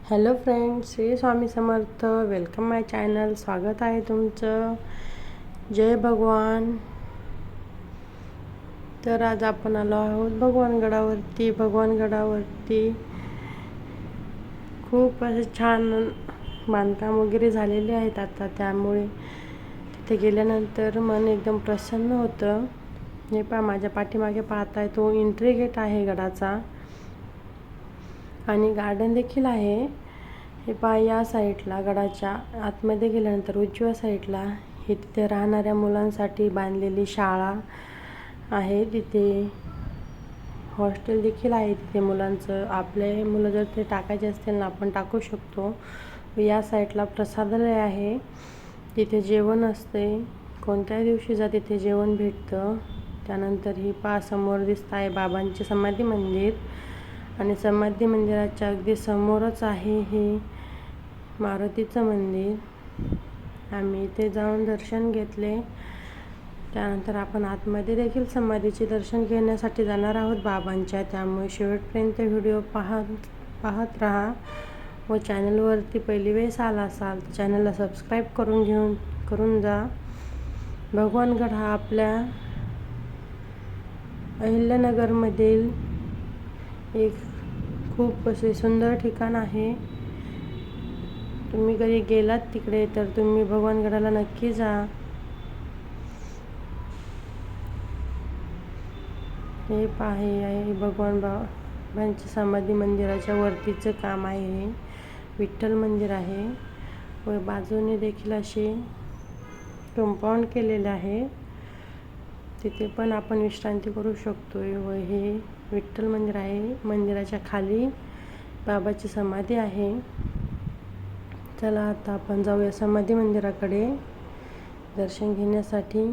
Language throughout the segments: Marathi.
Hello friends, Shri Swami Samarth. Welcome माय चॅनल. स्वागत आहे तुमचं. जय भगवान. तर आज आपण आलो आहोत भगवानगडावरती. खूप असे छान बांधकाम वगैरे झालेले आहेत आता, त्यामुळे तिथे गेल्यानंतर मन एकदम प्रसन्न होतं. हे पहा, माझ्या पाठीमागे पाहताय तो एंट्री गेट आहे गडाचा, आणि गार्डन देखील आहे. हे पहा, या साईडला गडाच्या आतमध्ये गेल्यानंतर उजव्या साईडला हे तिथे राहणाऱ्या मुलांसाठी बांधलेली शाळा आहे. तिथे हॉस्टेल देखील आहे. तिथे मुलांचं, आपले मुलं जर ते टाकायचे असतील ना, आपण टाकू शकतो. या साईडला प्रसादालय आहे, तिथे जेवण असते. कोणत्याही दिवशी जा, तिथे जेवण भेटतं. त्यानंतर ही पहा, समोर दिसत आहे बाबांचे समाधी मंदिर, आणि समाधी मंदिराच्या अगदी समोरच आहे हे मारुतीचं मंदिर. आम्ही इथे जाऊन दर्शन घेतले. त्यानंतर आपण आतमध्ये देखील समाधीचे दर्शन घेण्यासाठी जाणार आहोत बाबांच्या. त्यामुळे शेवटपर्यंत व्हिडिओ पाहत राहा. व चॅनलवरती पहिली वेळेस आला असाल तर चॅनलला सबस्क्राईब करून जा. भगवानगड हा आपल्या अहिल्यानगरमधील एक खूप असे सुंदर ठिकाण आहे. तुम्ही कधी गेलात तिकडे तर तुम्ही भगवानगडाला नक्की जा. हे आहे भगवान बाबांच्या समाधी मंदिराच्या वरतीचं काम आहे. हे विठ्ठल मंदिर आहे व बाजूने देखील असे कंपाऊंड केलेले आहे. तिथे पण आपण विश्रांती करू शकतो. व हे विठ्ठल मंदिर आहे. मंदिराच्या खाली बाबाची समाधी आहे. चला आता आपण जाऊया समाधी मंदिराकडे दर्शन घेण्यासाठी.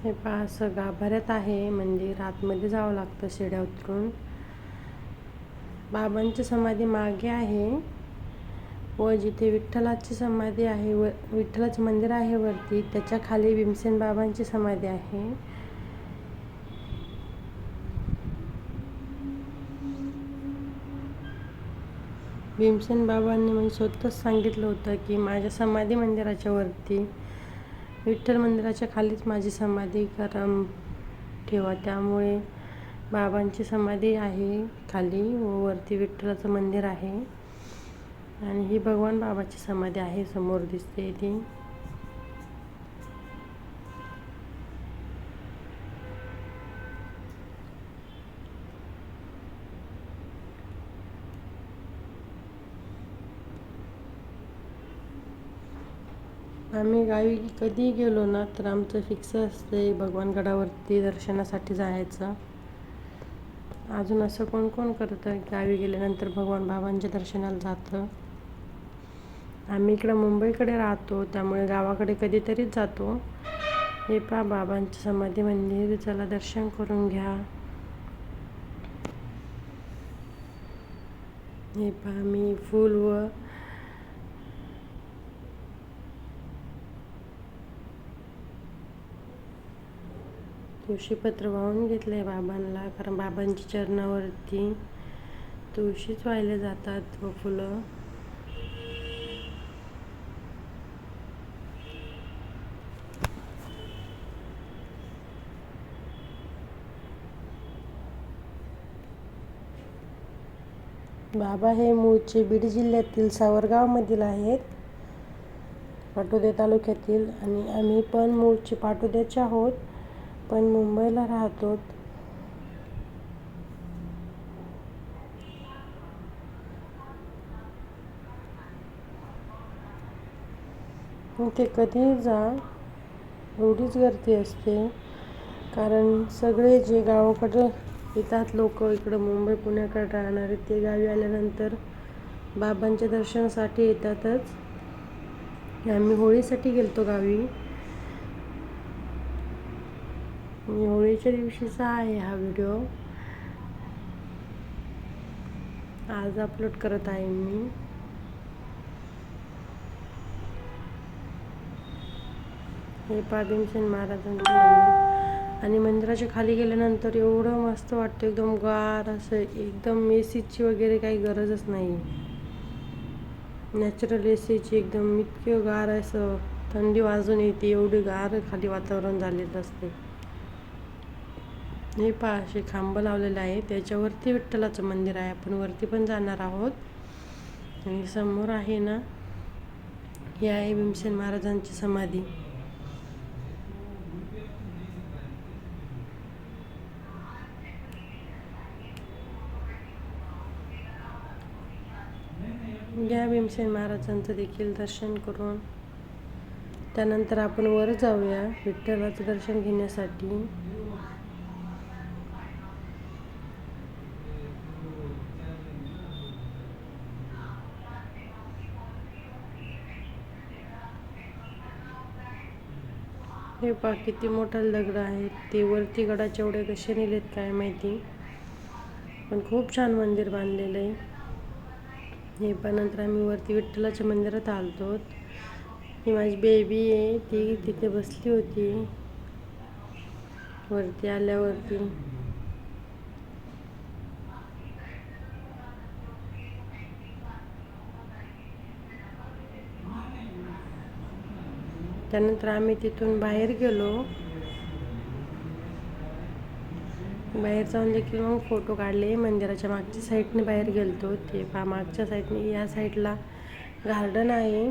हे पहा, असं गाभाऱ्यात आहे मंदिर. आतमध्ये जावं लागतं शिड्या उतरून. बाबांची समाधी मागे आहे, व जिथे विठ्ठलाची समाधी आहे व विठ्ठलाचे मंदिर आहे वरती, त्याच्या खाली भीमसेन बाबांची समाधी आहे. भीमसेन बाबांनी म्हणजे स्वतःच सांगितलं होतं की माझ्या समाधी मंदिराच्या वरती, विठ्ठल मंदिराच्या खालीच माझी समाधी ठेवा. त्यामुळे बाबांची समाधी आहे खाली व वरती विठ्ठलाचं मंदिर आहे. आणि ही भगवान बाबाची समाधी आहे, समोर दिसते ती. आम्ही गावी कधी गेलो ना तर आमचं फिक्स असते भगवानगडावरती दर्शनासाठी जायचं. अजून असं कोण कोण करतं गावी गेल्यानंतर भगवान बाबांच्या दर्शनाला जातं. आम्ही इकडं मुंबईकडे राहतो, त्यामुळे गावाकडे कधीतरीच जातो. हे पहा, बाबांचं समाधी मंदिर. चला दर्शन करून घ्या. हे पहा, मी फूल व तुळशीपत्र वाहून घेतलंय बाबांना, कारण बाबांच्या चरणावरती तुळशीच वाहिले जातात व फुलं. बाबा हे मूळचे बीड जिल्ह्यातील सावरगावमधील आहेत, पाटोदे तालुक्यातील. आणि आम्ही पण मूळचे पाटोद्याचे आहोत, पण मुंबईला राहतो. ते कधीही जा, एवढीच गर्दी असते. कारण सगळे जे गावाकडं येतात लोक, इकडं मुंबई पुण्याकडे राहणारे, ते गावी आल्यानंतर बाबांच्या दर्शनासाठी येतातच. आम्ही होळीसाठी गेलतो गावी. होळीच्या दिवशीचा आहे हा व्हिडिओ, आज अपलोड करत आहे मी. हे भीमसेन महाराजांचं मंदिर. आणि मंदिराच्या खाली गेल्यानंतर एवढं मस्त वाटतं, एकदम गार असं, एकदम एसीची वगैरे काही गरजच नाही. नॅचरल एसीची एकदम इतकं गार असं थंडी वाजून येते, एवढी गार खाली वातावरण झालेलं असते. हे पहा, असे खांब लावलेले आहे, त्याच्यावरती विठ्ठलाचं मंदिर आहे. आपण वरती पण जाणार आहोत. आणि समोर आहे ना, ही आहे भीमसेन महाराजांची समाधी. या भीमसेन महाराजांचं देखील दर्शन करून त्यानंतर आपण वर जाऊया विठ्ठलाचं दर्शन घेण्यासाठी. हे पहा, किती मोठा दगड आहेत. ते वरती गडाच्या एवढे कसे नेलेत काय माहिती, पण खूप छान मंदिर बांधलेलं आहे. हे पण नंतर आम्ही वरती विठ्ठलाच्या मंदिरात आलतो. ही माझी बेबी आहे, ती तिथे बसली होती वरती आल्यावरती. त्यानंतर आम्ही तिथून बाहेर गेलो. बाहेर जाऊन देखील मग फोटो काढले. मंदिराच्या मागच्या साईडने बाहेर गेलतो. ते मागच्या साईडने, या साईडला गार्डन आहे.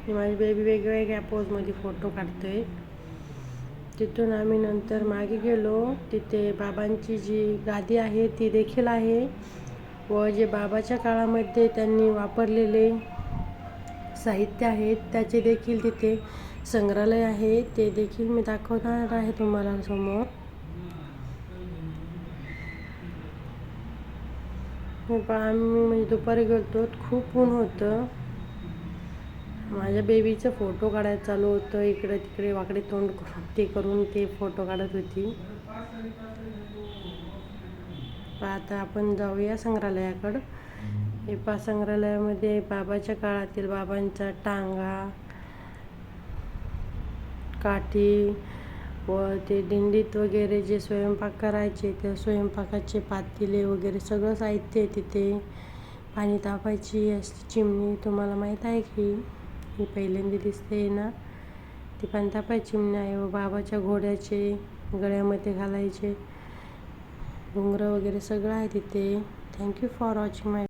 माझी बेबी वेगवेगळ्या पोजमध्ये फोटो काढतोय. तिथून आम्ही नंतर मागे गेलो. तिथे बाबांची जी गादी आहे ती देखील आहे, व जे बाबाच्या काळामध्ये त्यांनी वापरलेले साहित्य आहेत त्याचे देखील तिथे संग्रहालय आहे. ते देखील मी दाखवणार आहे तुम्हाला समोर. आम्ही म्हणजे दुपारी गेलतो, खूप ऊन होतं. माझ्या बेबीचं फोटो काढायचं चालू होतं. इकडे तिकडे वाकडे तोंड करून ते फोटो काढत होती. आता आपण जाऊया संग्रहालयाकडं. हे संग्रहालयामध्ये बाबाच्या काळातील बाबांचा टांगा, काठी व ते दिंडीत वगैरे जे स्वयंपाक करायचे त्या स्वयंपाकाचे पातेले वगैरे सगळं साहित्य आहे तिथे. पाणी तापायची अशी चिमणी तुम्हाला माहीत आहे की, ही पहिल्यांदा दिसते ना, ती पाणी तापायची चिमणी आहे. व बाबाच्या घोड्याचे गळ्यामध्ये घालायचे घुंगरं वगैरे सगळं आहे तिथे. Thank you for watching my